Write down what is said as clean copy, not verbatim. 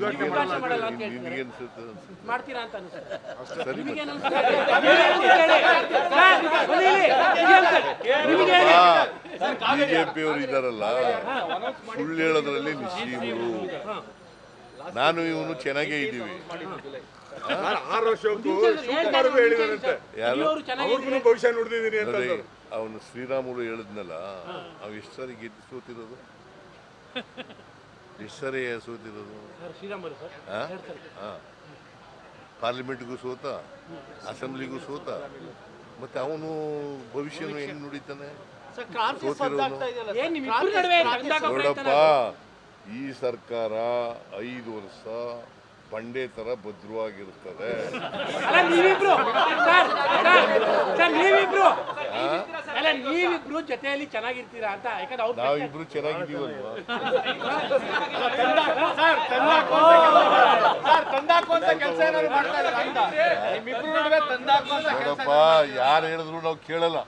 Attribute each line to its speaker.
Speaker 1: ಉದ್ಘಾಟನೆ ಮಾಡಲ್ಲ ಅಂತ ಹೇಳ್ತಾರೆ.
Speaker 2: ನಿಮಗೆ ಅನ್ಸುತ್ತೆ
Speaker 1: ಮಾಡ್ತೀರಾ ಅಂತ ಅನಿಸುತ್ತೆ.
Speaker 2: ಸರಿ ಬಿಜೆಪಿಯವರು ಇದ್ದಾರಲ್ಲ ಸುಳ್ಳು ಹೇಳೋದ್ರಲ್ಲಿ ನಿಶ್ಚೀಮರು. ನಾನು ಇವನು ಚೆನ್ನಾಗೇ ಇದ್ದೀವಿ.
Speaker 3: ಭವಿಷ್ಯ ನೋಡ್ತಿದ್ದೀನಿ ಅಂತ
Speaker 2: ಅವನು ಶ್ರೀರಾಮುಲು ಹೇಳಿದ್ನಲ್ಲ, ಅವು ಎಷ್ಟು ಸಾರಿ ಗೆದ್ದು ಸೋತಿರೋದು, ಎಷ್ಟು ಸಾರಿ ಸೋತಿರೋದು? ಪಾರ್ಲಿಮೆಂಟ್ಗೂ ಸೋತ, ಅಸೆಂಬ್ಲಿಗೂ ಸೋತ. ಮತ್ತೆ ಅವನು ಭವಿಷ್ಯನು ಹೆಂಗ್ ನುಡಿತಾನೆ? ನೋಡಪ್ಪ, ಈ ಸರ್ಕಾರ 5 ವರ್ಷ ಬಂಡೆ ತರ ಭದ್ರವಾಗಿರುತ್ತದೆ.
Speaker 1: ನೀವಿಬ್ರು ಜೊತೆಯಲ್ಲಿ ಚೆನ್ನಾಗಿರ್ತೀರಾ ಅಂತ.
Speaker 2: ನಾವಿಬ್ರು ಚೆನ್ನಾಗಿದ್ದೀವಲ್ವಾ? ನೋಡಪ್ಪ, ಯಾರು ಹೇಳಿದ್ರು ನಾವು ಕೇಳಲ್ಲ.